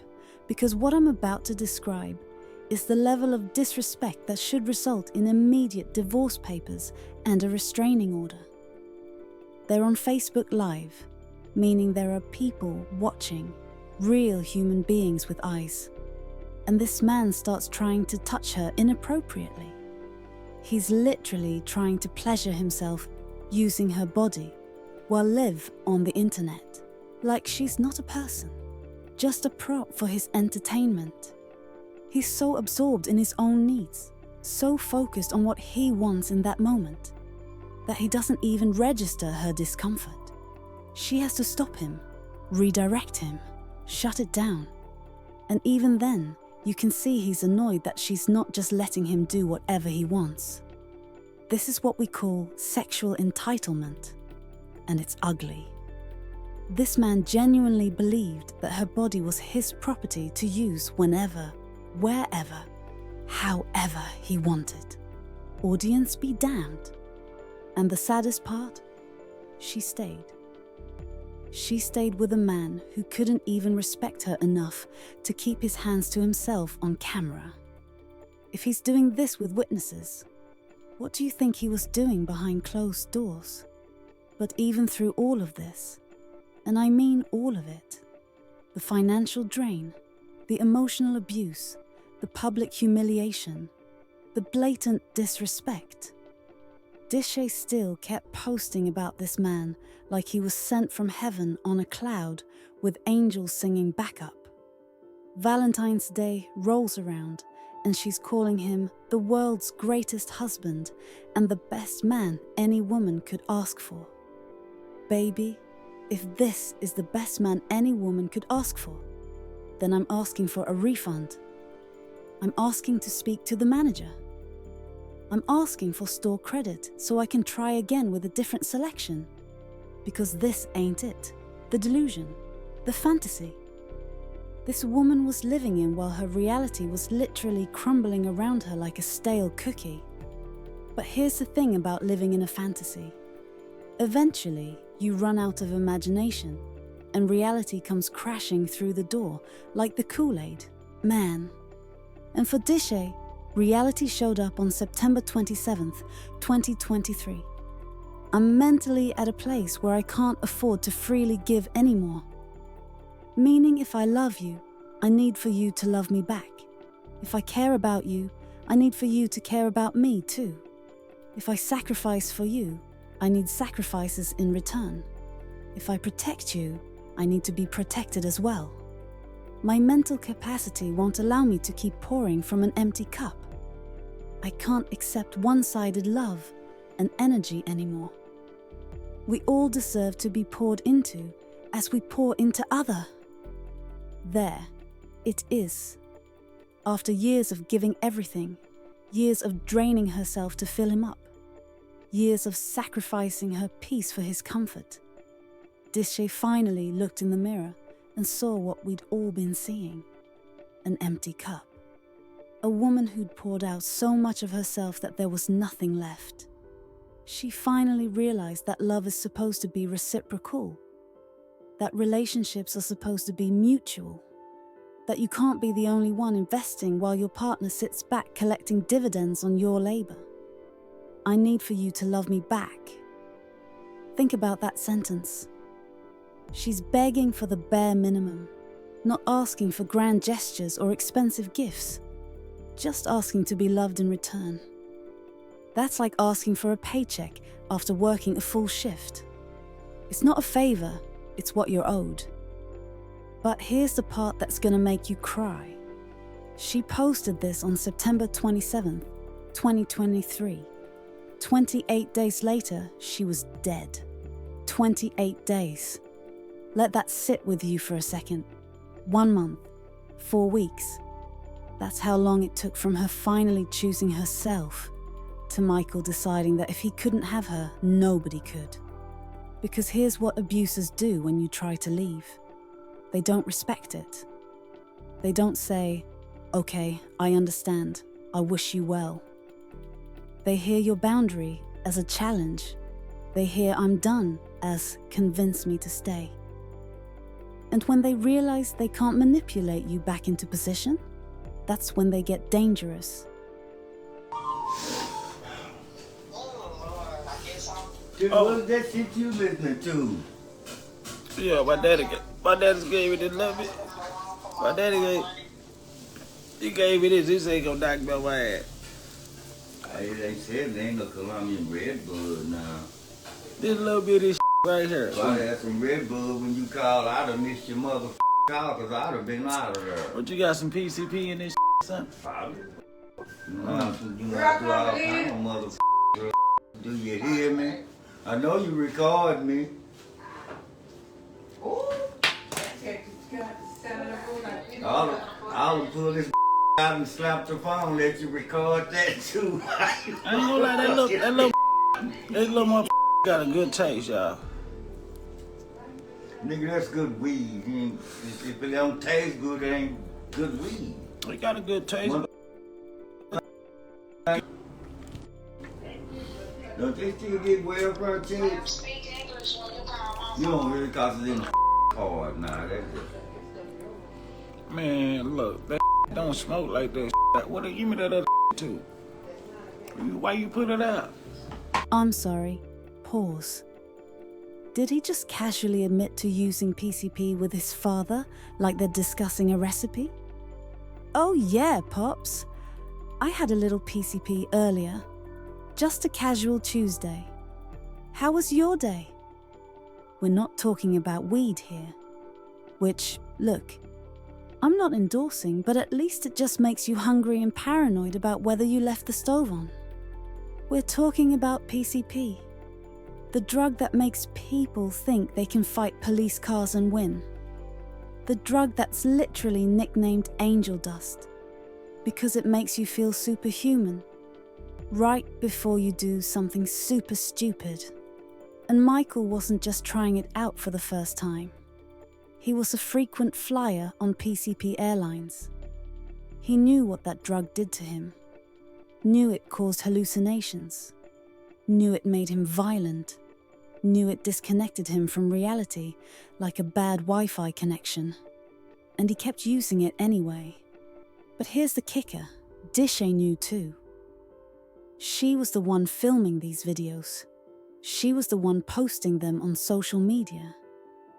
because what I'm about to describe is the level of disrespect that should result in immediate divorce papers and a restraining order. They're on Facebook Live, meaning there are people watching, real human beings with eyes. And this man starts trying to touch her inappropriately. He's literally trying to pleasure himself using her body, while live on the internet like she's not a person, just a prop for his entertainment. He's so absorbed in his own needs, so focused on what he wants in that moment, that he doesn't even register her discomfort. She has to stop him, redirect him, shut it down. And even then, you can see he's annoyed that she's not just letting him do whatever he wants. This is what we call sexual entitlement, and it's ugly. This man genuinely believed that her body was his property to use whenever, wherever, however he wanted. Audience be damned. And the saddest part? She stayed. She stayed with a man who couldn't even respect her enough to keep his hands to himself on camera. If he's doing this with witnesses, what do you think he was doing behind closed doors? But even through all of this, and I mean all of it, the financial drain, the emotional abuse, the public humiliation, the blatant disrespect, Dishaye still kept posting about this man like he was sent from heaven on a cloud with angels singing backup. Valentine's Day rolls around and she's calling him the world's greatest husband and the best man any woman could ask for. Baby, if this is the best man any woman could ask for, then I'm asking for a refund. I'm asking to speak to the manager. I'm asking for store credit so I can try again with a different selection. Because this ain't it. The delusion. The fantasy. This woman was living in while her reality was literally crumbling around her like a stale cookie. But here's the thing about living in a fantasy. Eventually, you run out of imagination, and reality comes crashing through the door like the Kool-Aid, man. And for Dishaye, reality showed up on September 27th, 2023. I'm mentally at a place where I can't afford to freely give anymore. Meaning if I love you, I need for you to love me back. If I care about you, I need for you to care about me too. If I sacrifice for you, I need sacrifices in return. If I protect you, I need to be protected as well. My mental capacity won't allow me to keep pouring from an empty cup. I can't accept one-sided love and energy anymore. We all deserve to be poured into as we pour into other. There, it is. After years of giving everything, years of draining herself to fill him up, years of sacrificing her peace for his comfort, Dishaye finally looked in the mirror and saw what we'd all been seeing. An empty cup. A woman who'd poured out so much of herself that there was nothing left. She finally realized that love is supposed to be reciprocal. That relationships are supposed to be mutual. That you can't be the only one investing while your partner sits back collecting dividends on your labor. I need for you to love me back. Think about that sentence. She's begging for the bare minimum, not asking for grand gestures or expensive gifts, just asking to be loved in return. That's like asking for a paycheck after working a full shift. It's not a favor, it's what you're owed. But here's the part that's gonna make you cry. She posted this on September 27th, 2023. 28 days later, she was dead. 28 days. Let that sit with you for a second. 1 month, 4 weeks. That's how long it took from her finally choosing herself to Michael deciding that if he couldn't have her, nobody could. Because here's what abusers do when you try to leave. They don't respect it. They don't say, okay, I understand, I wish you well. They hear your boundary as a challenge. They hear I'm done as convince me to stay. And when they realize they can't manipulate you back into position, that's when they get dangerous. Dude, what's that shit you listening to? Yeah, my daddy gave me this little bit. My daddy gave me this. This ain't gonna knock me on my ass. They said they ain't gonna Colombian red blood now. This little bit of shit right here. If I had some Red Bull when you called, I'd have missed your mother call because I'd have been out of there. But you got some PCP in this son? Probably. You know, I do all kind of mother. Do you hear me? I know you record me. I'll pull this out and slap the phone that you record that too. I ain't gonna lie, that little motherfucker got a good taste, y'all. Nigga, that's good weed. If it don't taste good, it ain't good weed. It got a good taste. Don't this still get well for a chance? You don't really cause it in hard now. That's just... Man, look, that don't smoke like that. What? Give me that other too. Why you put it out? I'm sorry. Pause. Did he just casually admit to using PCP with his father, like they're discussing a recipe? Oh yeah, Pops. I had a little PCP earlier. Just a casual Tuesday. How was your day? We're not talking about weed here. Which, look, I'm not endorsing, but at least it just makes you hungry and paranoid about whether you left the stove on. We're talking about PCP. The drug that makes people think they can fight police cars and win. The drug that's literally nicknamed angel dust. Because it makes you feel superhuman. Right before you do something super stupid. And Michael wasn't just trying it out for the first time. He was a frequent flyer on PCP Airlines. He knew what that drug did to him. Knew it caused hallucinations. Knew it made him violent. Knew it disconnected him from reality, like a bad Wi-Fi connection. And he kept using it anyway. But here's the kicker, Dishaye knew too. She was the one filming these videos. She was the one posting them on social media.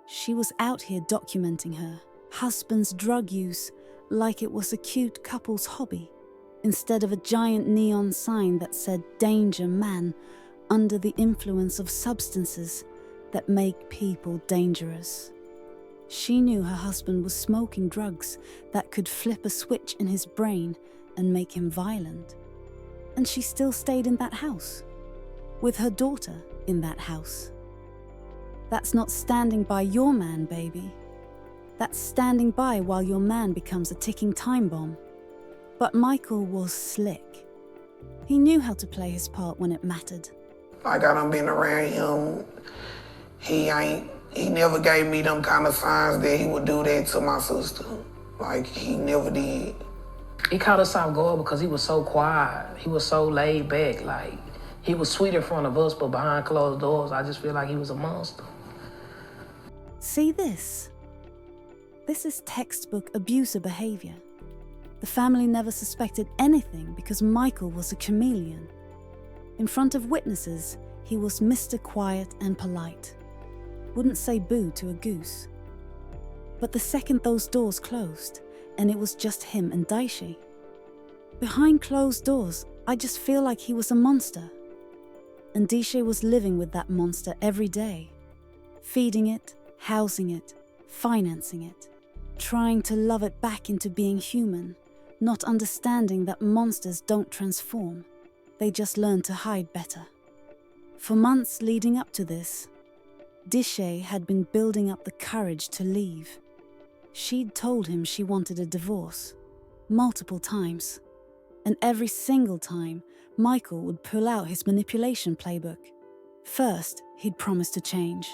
She was out here documenting her husband's drug use like it was a cute couple's hobby, instead of a giant neon sign that said "Danger Man" under the influence of substances that make people dangerous. She knew her husband was smoking drugs that could flip a switch in his brain and make him violent. And she still stayed in that house, with her daughter in that house. That's not standing by your man, baby. That's standing by while your man becomes a ticking time bomb. But Michael was slick. He knew how to play his part when it mattered. Like, I done been around him. He never gave me them kind of signs that he would do that to my sister. Like, he never did. He caught us off guard because he was so quiet. He was so laid back. Like, he was sweet in front of us, but behind closed doors, I just feel like he was a monster. See this? This is textbook abuser behavior. The family never suspected anything because Michael was a chameleon. In front of witnesses, he was Mr. Quiet and polite. Wouldn't say boo to a goose. But the second those doors closed, and it was just him and Dishaye, behind closed doors, I just feel like he was a monster. And Dishaye was living with that monster every day, feeding it, housing it, financing it, trying to love it back into being human, not understanding that monsters don't transform, they just learn to hide better. For months leading up to this, Dishaye had been building up the courage to leave. She'd told him she wanted a divorce, multiple times. And every single time, Michael would pull out his manipulation playbook. First, he'd promised to change.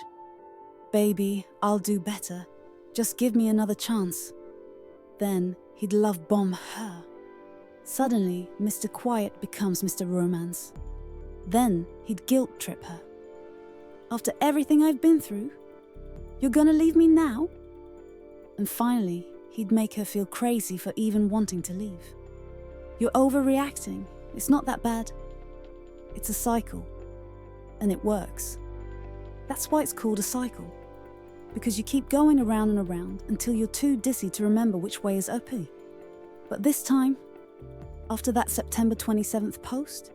Baby, I'll do better. Just give me another chance. Then, he'd love bomb her. Suddenly, Mr. Quiet becomes Mr. Romance. Then, he'd guilt trip her. After everything I've been through, you're gonna leave me now? And finally, he'd make her feel crazy for even wanting to leave. You're overreacting. It's not that bad. It's a cycle. And it works. That's why it's called a cycle. Because you keep going around and around until you're too dizzy to remember which way is up. But this time, after that September 27th post,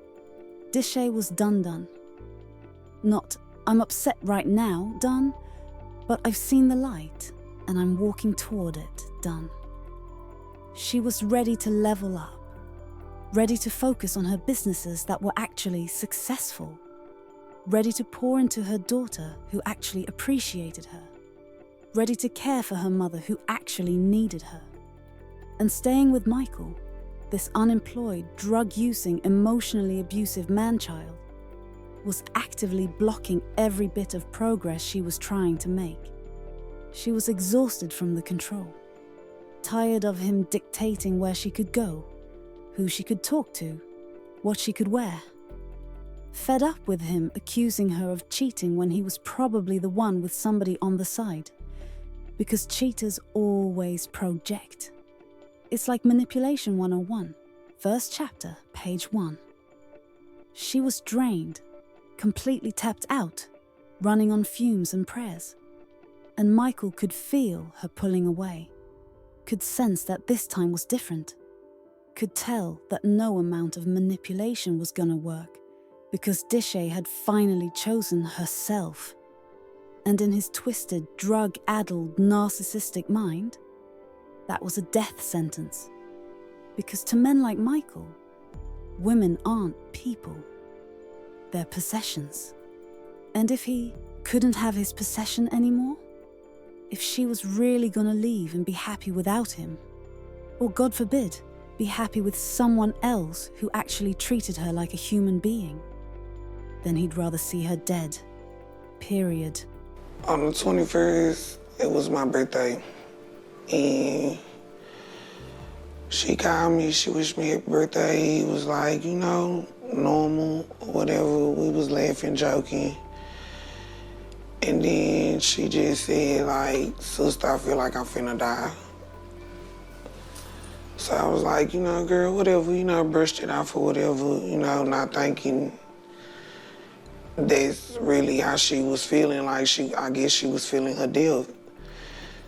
Dishaye was done. Not I'm upset right now, done. But I've seen the light, and I'm walking toward it, done. She was ready to level up, ready to focus on her businesses that were actually successful, ready to pour into her daughter who actually appreciated her, ready to care for her mother who actually needed her. And staying with Michael, this unemployed, drug-using, emotionally abusive man-child, was actively blocking every bit of progress she was trying to make. She was exhausted from the control, tired of him dictating where she could go, who she could talk to, what she could wear. Fed up with him accusing her of cheating when he was probably the one with somebody on the side. Because cheaters always project. It's like Manipulation 101, first chapter, page 1. She was drained, completely tapped out, running on fumes and prayers. And Michael could feel her pulling away, could sense that this time was different, could tell that no amount of manipulation was gonna work, because Dishaye had finally chosen herself. And in his twisted, drug-addled, narcissistic mind, that was a death sentence. Because to men like Michael, women aren't people. They're possessions. And if he couldn't have his possession anymore, if she was really gonna leave and be happy without him, or God forbid, be happy with someone else who actually treated her like a human being, then he'd rather see her dead. Period. On the 21st, it was my birthday. And she called me, she wished me happy birthday. It was like, you know, normal, whatever. We was laughing, joking. And then she just said, like, sister, I feel like I'm finna die. So I was like, you know, girl, whatever, you know, brushed it off or whatever, you know, not thinking that's really how she was feeling. Like, I guess she was feeling her death.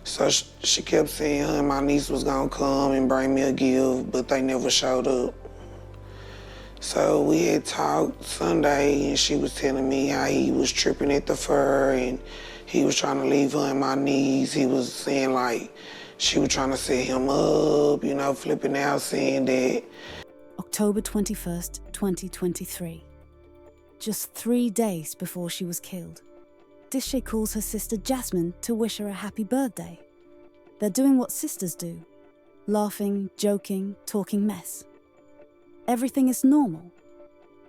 So she kept saying her and my niece was gonna come and bring me a gift, but they never showed up. So we had talked Sunday, and she was telling me how he was tripping at the fur and he was trying to leave her and my niece. He was saying, like, she was trying to set him up, you know, flipping out, saying that. October 21st, 2023. Just 3 days before she was killed, Dishaye calls her sister Jasmine to wish her a happy birthday. They're doing what sisters do, laughing, joking, talking mess. Everything is normal.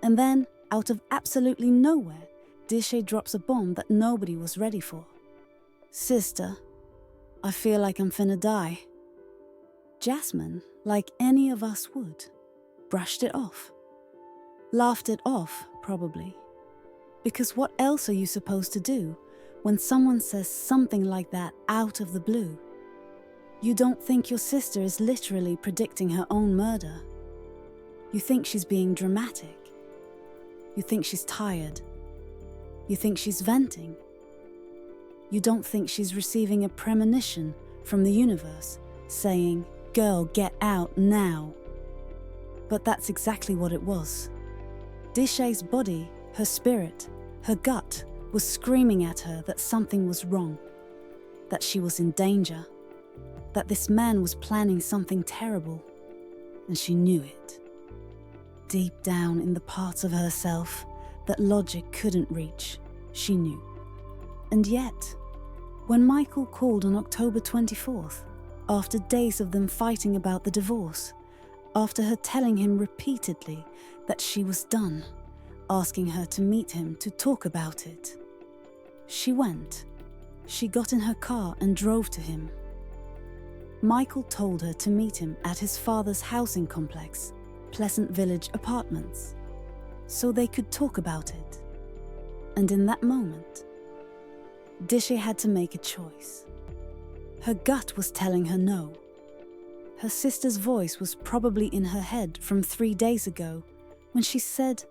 And then, out of absolutely nowhere, Dishaye drops a bomb that nobody was ready for. Sister, I feel like I'm finna die. Jasmine, like any of us would, brushed it off. Laughed it off, probably. Because what else are you supposed to do when someone says something like that out of the blue? You don't think your sister is literally predicting her own murder. You think she's being dramatic. You think she's tired. You think she's venting. You don't think she's receiving a premonition from the universe saying, "Girl, get out now." But that's exactly what it was. Dishaye's body, her spirit, her gut was screaming at her that something was wrong, that she was in danger, that this man was planning something terrible, and she knew it. Deep down in the parts of herself that logic couldn't reach, she knew. And yet, when Michael called on October 24th, after days of them fighting about the divorce, after her telling him repeatedly that she was done, asking her to meet him to talk about it, she went. She got in her car and drove to him. Michael told her to meet him at his father's housing complex, Pleasant Village Apartments, so they could talk about it. And in that moment, Dishaye had to make a choice. Her gut was telling her no. Her sister's voice was probably in her head from 3 days ago when she said,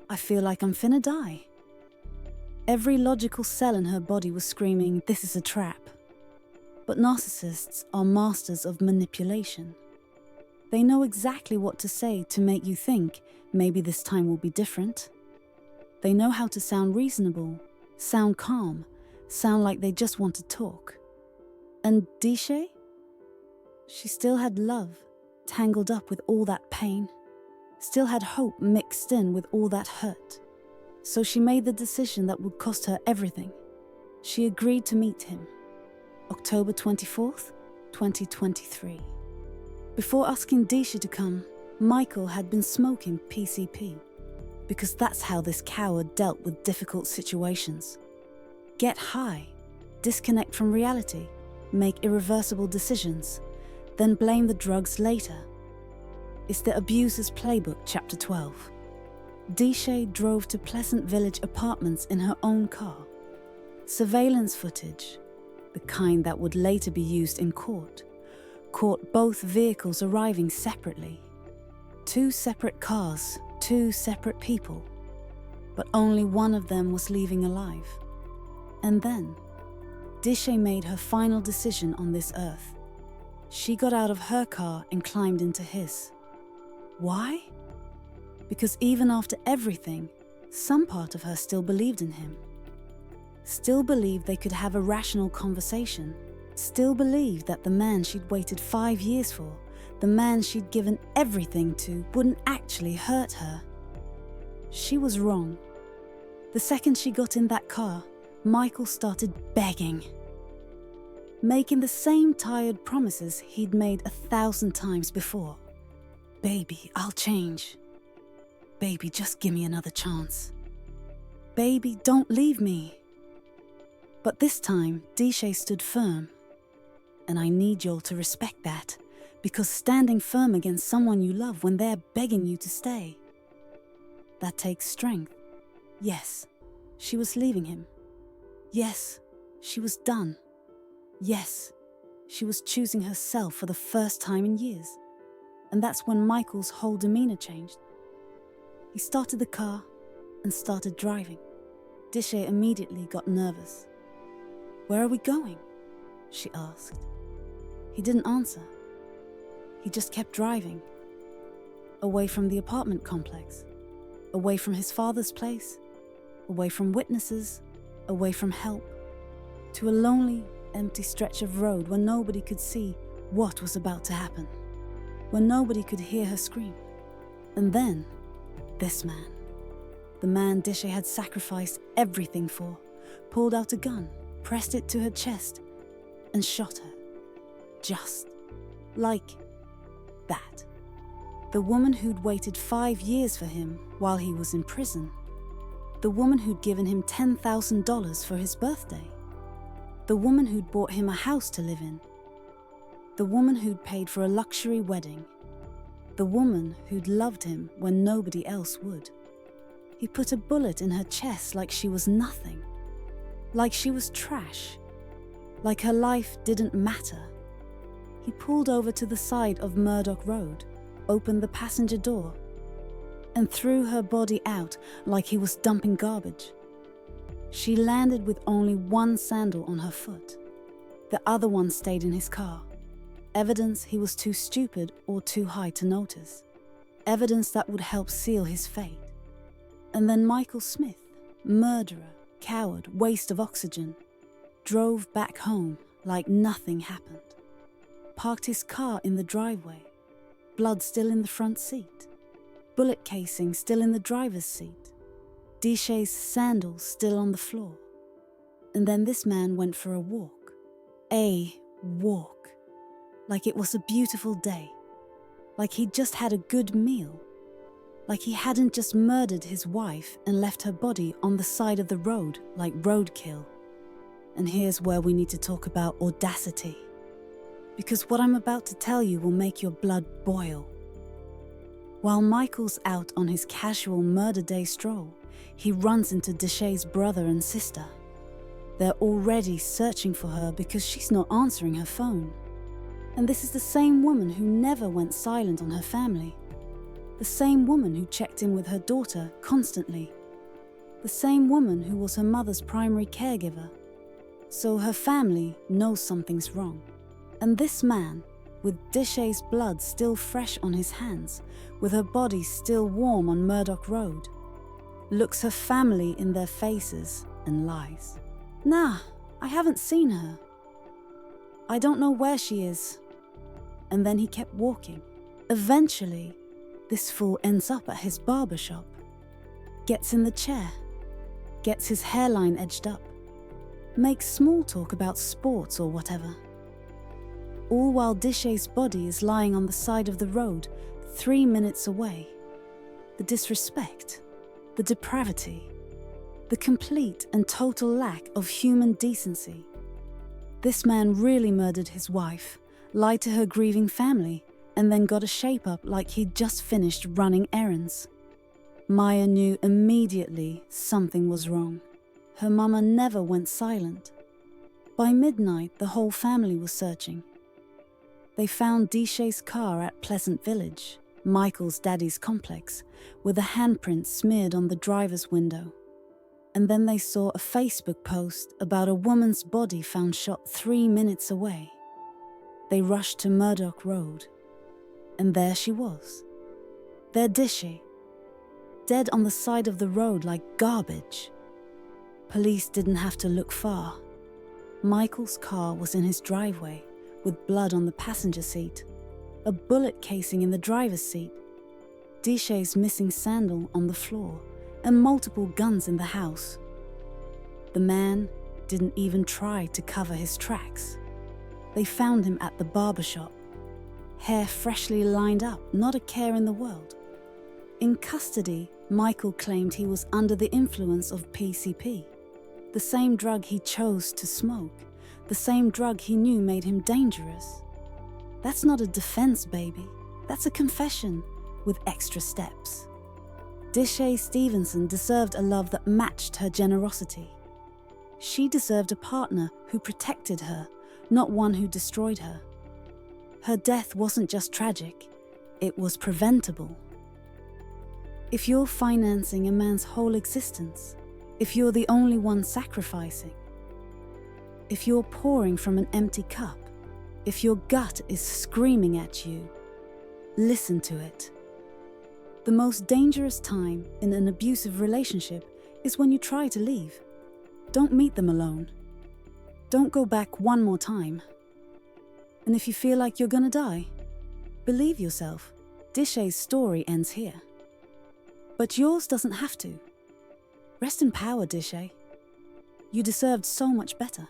"I feel like I'm finna die." Every logical cell in her body was screaming, "This is a trap." But narcissists are masters of manipulation. They know exactly what to say to make you think maybe this time will be different. They know how to sound reasonable sound calm, sound like they just want to talk. And Dishaye? She still had love tangled up with all that pain, still had hope mixed in with all that hurt. So she made the decision that would cost her everything. She agreed to meet him. October 24th, 2023. Before asking Dishaye to come, Michael had been smoking PCP, because that's how this coward dealt with difficult situations. Get high, disconnect from reality, make irreversible decisions, then blame the drugs later. It's the Abuser's Playbook, Chapter 12. Dishaye drove to Pleasant Village Apartments in her own car. Surveillance footage, the kind that would later be used in court, caught both vehicles arriving separately. 2 separate cars, 2 separate people, but only one of them was leaving alive. And then, Dishaye made her final decision on this earth. She got out of her car and climbed into his. Why? Because even after everything, some part of her still believed in him. Still believed they could have a rational conversation. Still believed that the man she'd waited 5 years for, the man she'd given everything to, wouldn't actually hurt her. She was wrong. The second she got in that car, Michael started begging. Making the same tired promises he'd made 1,000 times before. Baby, I'll change. Baby, just give me another chance. Baby, don't leave me. But this time, Dishaye stood firm. And I need y'all to respect that, because standing firm against someone you love when they're begging you to stay, that takes strength. Yes, she was leaving him. Yes, she was done. Yes, she was choosing herself for the first time in years. And that's when Michael's whole demeanor changed. He started the car and started driving. Dishaye immediately got nervous. "Where are we going?" she asked. He didn't answer. He just kept driving. Away from the apartment complex. Away from his father's place. Away from witnesses. Away from help. To a lonely, empty stretch of road where nobody could see what was about to happen. Where nobody could hear her scream. And then, this man. The man Dishaye had sacrificed everything for, pulled out a gun, pressed it to her chest, and shot her. Just like that. The woman who'd waited 5 years for him while he was in prison. The woman who'd given him $10,000 for his birthday. The woman who'd bought him a house to live in. The woman who'd paid for a luxury wedding. The woman who'd loved him when nobody else would. He put a bullet in her chest like she was nothing. Like she was trash. Like her life didn't matter. He pulled over to the side of Murdoch Road, opened the passenger door, and threw her body out like he was dumping garbage. She landed with only one sandal on her foot. The other one stayed in his car. Evidence he was too stupid or too high to notice. Evidence that would help seal his fate. And then Michael Smith, murderer, coward, waste of oxygen, drove back home like nothing happened. Parked his car in the driveway, blood still in the front seat, bullet casing still in the driver's seat, Dishaye's sandals still on the floor. And then this man went for a walk. A walk. Like it was a beautiful day. Like he'd just had a good meal. Like he hadn't just murdered his wife and left her body on the side of the road like roadkill. And here's where we need to talk about audacity. Because what I'm about to tell you will make your blood boil. While Michael's out on his casual murder day stroll, he runs into Dishaye's brother and sister. They're already searching for her because she's not answering her phone. And this is the same woman who never went silent on her family. The same woman who checked in with her daughter constantly. The same woman who was her mother's primary caregiver. So her family knows something's wrong. And this man, with Dishaye's blood still fresh on his hands, with her body still warm on Murdoch Road, looks her family in their faces and lies. Nah, I haven't seen her. I don't know where she is. And then he kept walking. Eventually, this fool ends up at his barber shop, gets in the chair, gets his hairline edged up, makes small talk about sports or whatever. All while Dishaye's body is lying on the side of the road 3 minutes away. The disrespect, the depravity, the complete and total lack of human decency. This man really murdered his wife, lied to her grieving family, and then got a shape up like he'd just finished running errands. Maya knew immediately something was wrong. Her mama never went silent. By midnight, the whole family was searching. They found Dishaye's car at Pleasant Village, Michael's daddy's complex, with a handprint smeared on the driver's window. And then they saw a Facebook post about a woman's body found shot 3 minutes away. They rushed to Murdoch Road, and there she was. Their Dishaye, dead on the side of the road like garbage. Police didn't have to look far. Michael's car was in his driveway, with blood on the passenger seat, a bullet casing in the driver's seat, Dishaye's missing sandal on the floor, and multiple guns in the house. The man didn't even try to cover his tracks. They found him at the barbershop, hair freshly lined up, not a care in the world. In custody, Michael claimed he was under the influence of PCP, the same drug he chose to smoke, the same drug he knew made him dangerous. That's not a defense, baby. That's a confession with extra steps. Dishaye Stevenson deserved a love that matched her generosity. She deserved a partner who protected her, not one who destroyed her. Her death wasn't just tragic, it was preventable. If you're financing a man's whole existence, if you're the only one sacrificing, if you're pouring from an empty cup, if your gut is screaming at you, listen to it. The most dangerous time in an abusive relationship is when you try to leave. Don't meet them alone. Don't go back one more time. And if you feel like you're gonna die, believe yourself. Dishaye's story ends here. But yours doesn't have to. Rest in power, Dishaye. You deserved so much better.